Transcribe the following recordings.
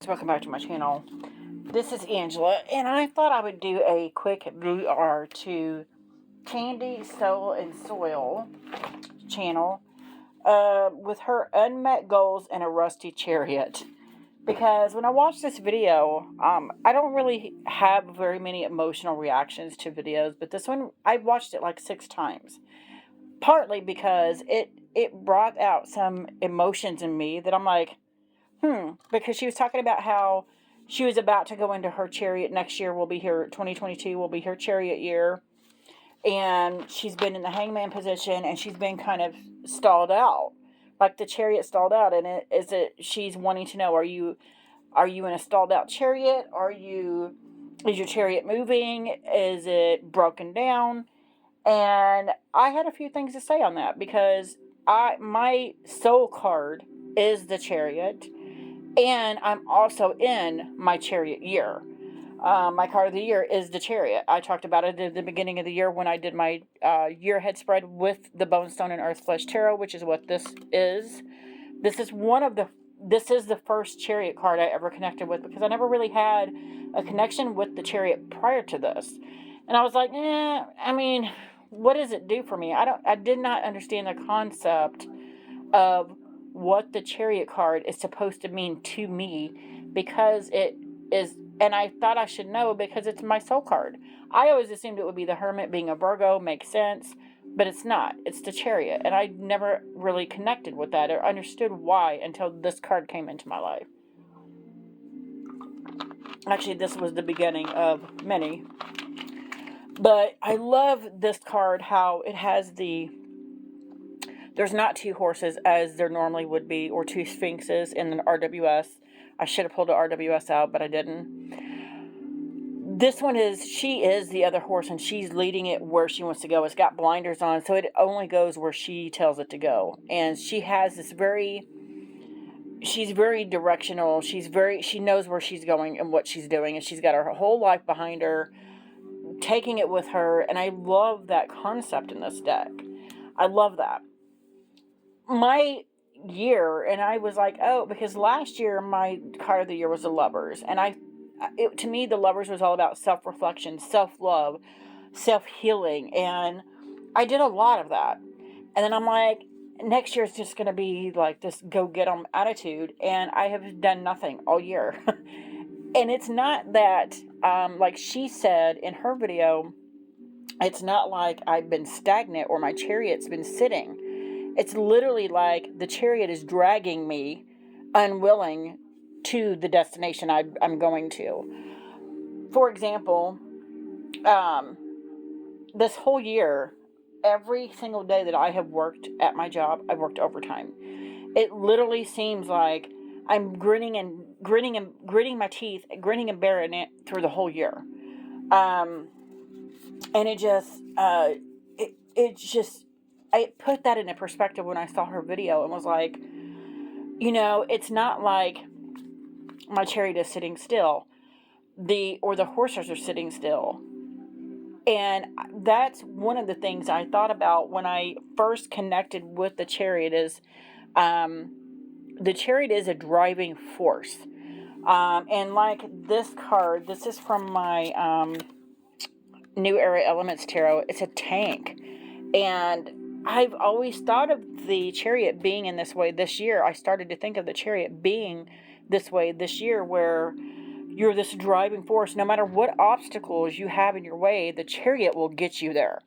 guys, welcome back to my channel. This is Angela, and I thought I would do a quick VR to Candy, Soul, and Soil channel with her unmet goals and a rusty chariot. Because when I watched this video, I don't really have very many emotional reactions to videos, but this one, I watched it like 6 times. Partly because it brought out some emotions in me that I'm like, because she was talking about how she was about to go into her chariot next year. Will be here, 2022 will be her chariot year. And she's been in the hangman position, and she's been kind of stalled out. Like the chariot stalled out, and she's wanting to know, are you in a stalled out chariot? Is your chariot moving? Is it broken down? And I had a few things to say on that, because my soul card is the chariot. And I'm also in my chariot year. My card of the year is the chariot. I talked about it at the beginning of the year when I did my year ahead spread with the Bone, Stone, and Earth Flesh Tarot, which is what this is. This is the first chariot card I ever connected with, because I never really had a connection with the chariot prior to this. And I was like, what does it do for me? I did not understand the concept of what the chariot card is supposed to mean to me, because it is, and I thought I should know because it's my soul card. I always assumed it would be the Hermit, being a Virgo, makes sense, but it's not. It's the chariot, and I never really connected with that or understood why until this card came into my life. Actually, this was the beginning of many. But I love this card, how it has there's not 2 horses as there normally would be, or 2 sphinxes in the RWS. I should have pulled the RWS out, but I didn't. This one she is the other horse, and she's leading it where she wants to go. It's got blinders on, so it only goes where she tells it to go. And she has she's very directional. She knows where she's going and what she's doing, and she's got her whole life behind her, taking it with her. And I love that concept in this deck. I love that. My year, and I was like, because last year my card of the year was the Lovers, and to me the Lovers was all about self-reflection, self-love, self-healing, and I did a lot of that. And then I'm like, next year is just going to be like this go-get-'em attitude, and I have done nothing all year. And it's not that, like she said in her video, it's not like I've been stagnant or my chariot's been sitting. It's literally like the chariot is dragging me, unwilling, to the destination I'm going to. For example, this whole year, every single day that I have worked at my job, I've worked overtime. It literally seems like I'm gritting my teeth, grinning and bearing it through the whole year. And it just, I put that into perspective when I saw her video and was like, it's not like my chariot is sitting still, or the horses are sitting still. And that's one of the things I thought about when I first connected with the chariot is, the chariot is a driving force. And like this card, this is from my New Era Elements Tarot. It's a tank. And I've always thought of the chariot being in this way. This year, I started to think of the chariot being this way this year, where you're this driving force. No matter what obstacles you have in your way, the chariot will get you there.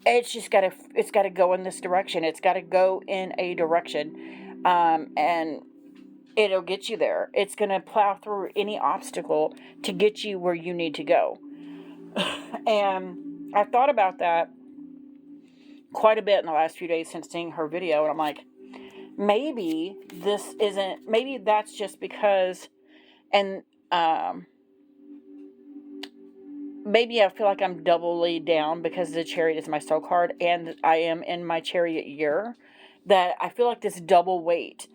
It's just got to go in this direction. It's got to go in a direction, and it'll get you there. It's going to plow through any obstacle to get you where you need to go. And I've thought about that quite a bit in the last few days since seeing her video, and I'm like, maybe that's just because, and maybe I feel like I'm doubly down because the chariot is my soul card and I am in my chariot year, that I feel like this double weight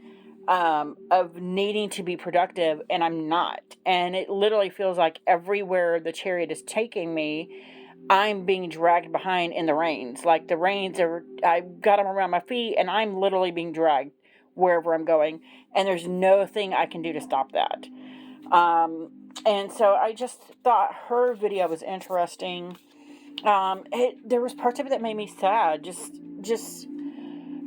of needing to be productive, and I'm not. And it literally feels like everywhere the chariot is taking me, I'm being dragged behind in the reins. Like the reins I've got them around my feet, and I'm literally being dragged wherever I'm going. And there's no thing I can do to stop that. And so I just thought her video was interesting. There was parts of it that made me sad. Just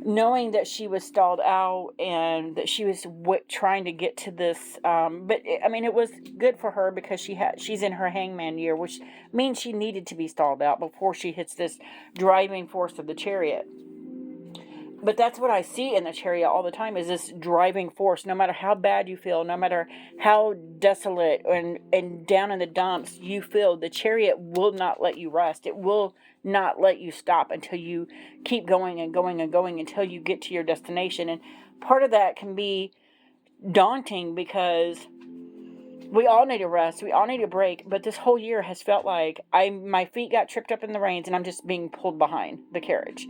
knowing that she was stalled out and that she was trying to get to this. It was good for her because she's in her hangman year, which means she needed to be stalled out before she hits this driving force of the chariot. But that's what I see in the Chariot all the time, is this driving force. No matter how bad you feel, no matter how desolate and down in the dumps you feel, the Chariot will not let you rest. It will not let you stop until you keep going and going and going until you get to your destination. And part of that can be daunting because we all need a rest. We all need a break. But this whole year has felt like my feet got tripped up in the reins and I'm just being pulled behind the carriage.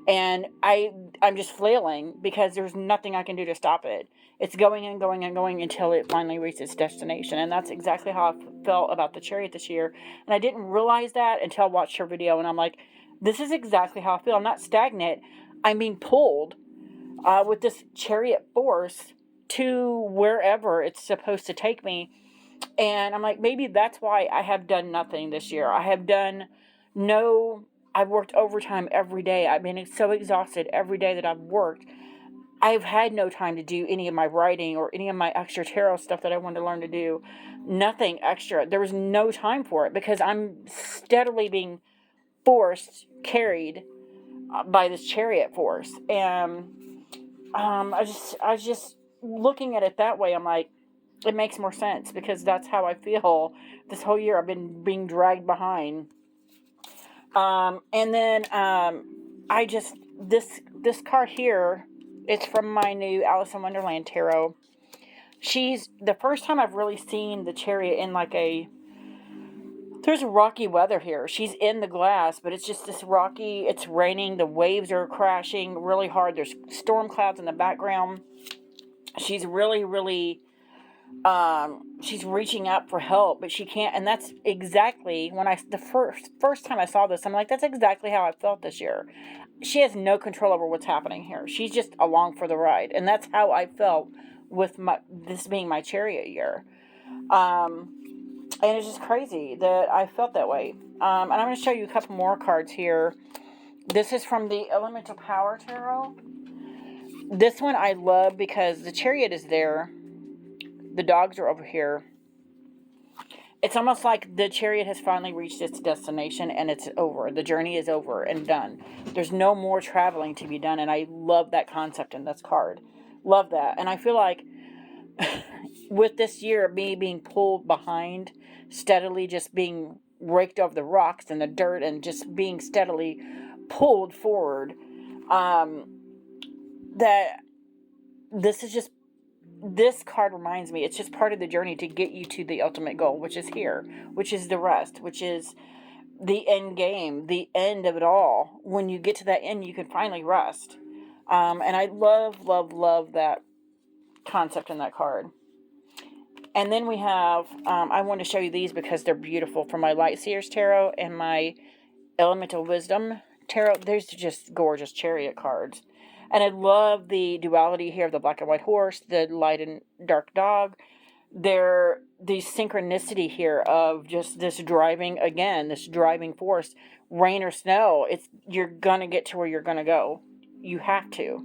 And I'm just flailing because there's nothing I can do to stop it. It's going and going and going until it finally reaches its destination. And that's exactly how I felt about the Chariot this year. And I didn't realize that until I watched her video. And I'm like, this is exactly how I feel. I'm not stagnant. I'm being pulled with this Chariot force to wherever it's supposed to take me. And I'm like, maybe that's why I have done nothing this year. I've worked overtime every day. I've been so exhausted every day that I've worked. I've had no time to do any of my writing or any of my extra tarot stuff that I wanted to learn to do. Nothing extra. There was no time for it because I'm steadily being carried by this Chariot force. And I just looking at it that way, I'm like, it makes more sense because that's how I feel this whole year. I've been being dragged behind. This card here, it's from my new Alice in Wonderland tarot. She's the first time I've really seen the Chariot in there's rocky weather here. She's in the glass, but it's just this rocky, it's raining, the waves are crashing really hard. There's storm clouds in the background. She's really, really, she's reaching up for help, but she can't. And that's exactly the first time I saw this, I'm like, that's exactly how I felt this year. She has no control over what's happening here. She's just along for the ride. And that's how I felt with this being my Chariot year. And it's just crazy that I felt that way. And I'm going to show you a couple more cards here. This is from the Elemental Power Tarot. This one I love because the Chariot is there. The dogs are over here. It's almost like the Chariot has finally reached its destination and it's over. The journey is over and done. There's no more traveling to be done. And I love that concept in this card. Love that. And I feel like with this year, me being pulled behind, steadily just being raked over the rocks and the dirt and just being steadily pulled forward, that this card reminds me, it's just part of the journey to get you to the ultimate goal, which is here, which is the rest, which is the end game, the end of it all. When you get to that end, you can finally rest. And I love, love, love that concept in that card. And then we have, I want to show you these because they're beautiful, from my Light Seers Tarot and my Elemental Wisdom Tarot. There's just gorgeous Chariot cards. And I love the duality here of the black and white horse, the light and dark dog. The synchronicity here of just this driving force, rain or snow. You're going to get to where you're going to go. You have to.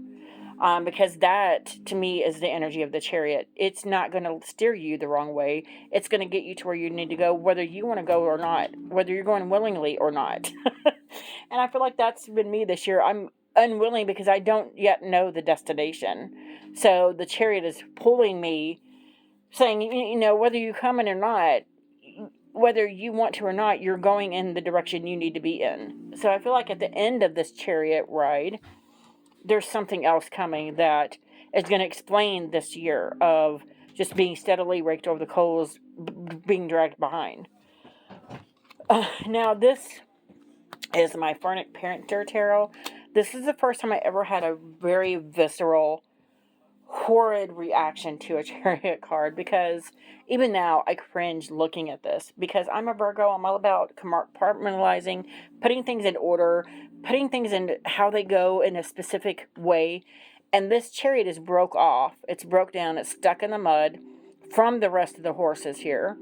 Because that, to me, is the energy of the Chariot. It's not going to steer you the wrong way. It's going to get you to where you need to go, whether you want to go or not, whether you're going willingly or not. And I feel like that's been me this year. I'm unwilling because I don't yet know the destination. So the Chariot is pulling me, saying, whether you come in or not, whether you want to or not, you're going in the direction you need to be in. So I feel like at the end of this Chariot ride, there's something else coming that is going to explain this year of just being steadily raked over the coals, being dragged behind. Now, this is my Pharnic Painter Tarot. This is the first time I ever had a very visceral, horrid reaction to a Chariot card, because even now I cringe looking at this, because I'm a Virgo. I'm all about compartmentalizing, putting things in order, putting things in how they go in a specific way. And this chariot is broke off. It's broke down. It's stuck in the mud from the rest of the horses here.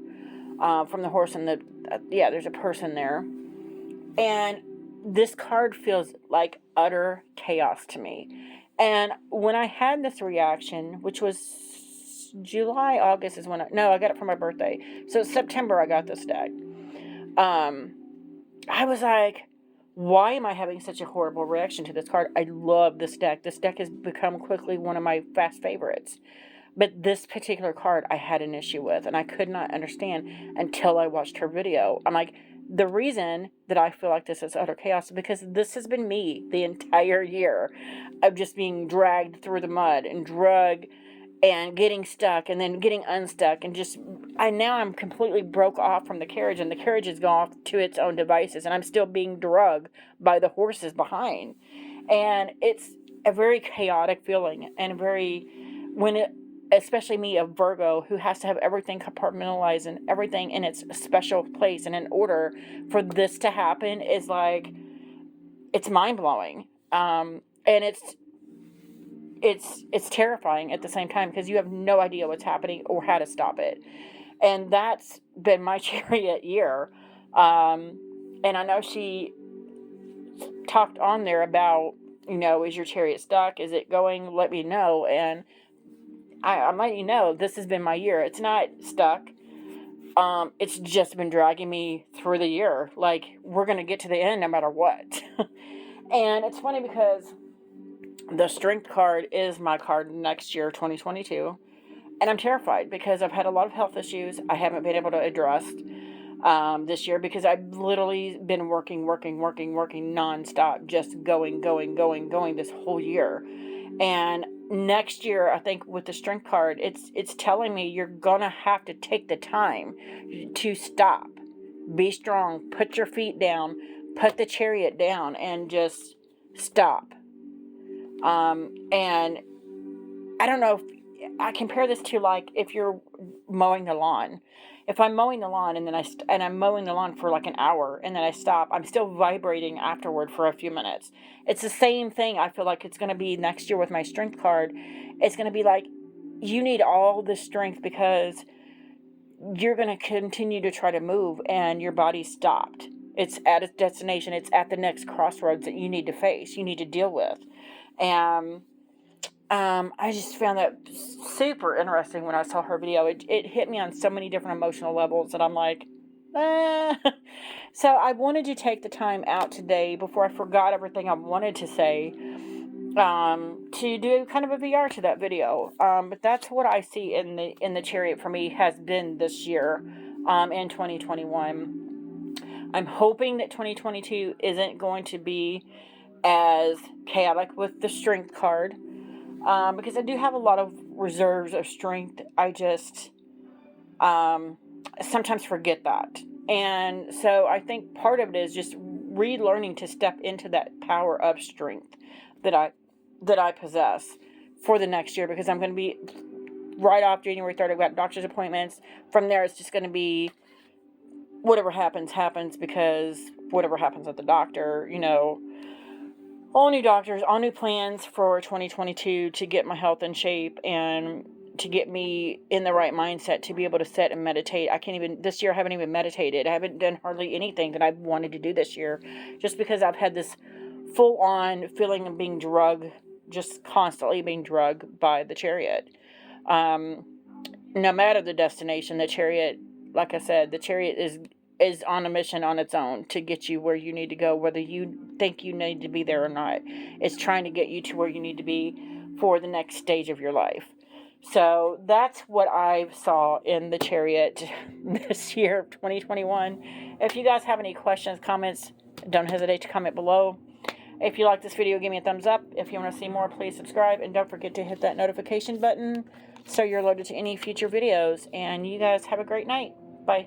From the horse and yeah, there's a person there. And this card feels like utter chaos to me. And when I had this reaction, which was July, August is when I got it for my birthday. So September I got this deck. I was like, why am I having such a horrible reaction to this card? I love this deck. This deck has become quickly one of my fast favorites. But this particular card I had an issue with, and I could not understand until I watched her video. I'm like, the reason that I feel like this is utter chaos is because this has been me the entire year of just being dragged through the mud and drug and getting stuck and then getting unstuck and just I'm completely broke off from the carriage, and the carriage has gone off to its own devices, and I'm still being drugged by the horses behind. And it's a very chaotic feeling, and especially me, a Virgo, who has to have everything compartmentalized and everything in its special place and in order, for this to happen is like, it's mind-blowing. And it's terrifying at the same time, because you have no idea what's happening or how to stop it. And that's been my Chariot year. And I know she talked on there about, is your Chariot stuck? Is it going? Let me know. And I'm letting you know, this has been my year. It's not stuck. It's just been dragging me through the year. Like, we're going to get to the end no matter what. And it's funny because the Strength card is my card next year, 2022. And I'm terrified because I've had a lot of health issues I haven't been able to address this year, because I've literally been working nonstop, just going this whole year. And next year, I think with the Strength card, it's telling me you're gonna have to take the time to stop, be strong, put your feet down, put the Chariot down, and just stop. And I don't know if I compare this to, like, if you're mowing the lawn. If I'm mowing the lawn and then I'm mowing the lawn for like an hour and then I stop, I'm still vibrating afterward for a few minutes. It's the same thing. I feel like it's going to be next year with my Strength card. It's going to be like, you need all the strength because you're going to continue to try to move and your body's stopped. It's at its destination. It's at the next crossroads that you need to face, you need to deal with. And I just found that super interesting when I saw her video. It hit me on so many different emotional levels that I'm like, So I wanted to take the time out today, before I forgot everything I wanted to say, to do kind of a VR to that video. But that's what I see in the Chariot for me has been this year, in 2021. I'm hoping that 2022 isn't going to be as chaotic with the Strength card. Because I do have a lot of reserves of strength. I just sometimes forget that. And so I think part of it is just relearning to step into that power of strength that I possess for the next year, because I'm going to be right off January 3rd. I've got doctor's appointments. From there, it's just going to be whatever happens, because whatever happens at the doctor, all new doctors, all new plans for 2022 to get my health in shape and to get me in the right mindset to be able to sit and meditate. This year I haven't even meditated. I haven't done hardly anything that I've wanted to do this year, just because I've had this full on feeling of being drugged, just constantly being drugged by the Chariot. No matter the destination, the Chariot, like I said, the Chariot is on a mission on its own to get you where you need to go, whether you think you need to be there or not. It's trying to get you to where you need to be for the next stage of your life. So that's what I saw in the Chariot this year of 2021. If you guys have any questions, comments, don't hesitate to comment below. If you like this video, give me a thumbs up. If you want to see more, please subscribe. And don't forget to hit that notification button so you're alerted to any future videos. And you guys have a great night. Bye.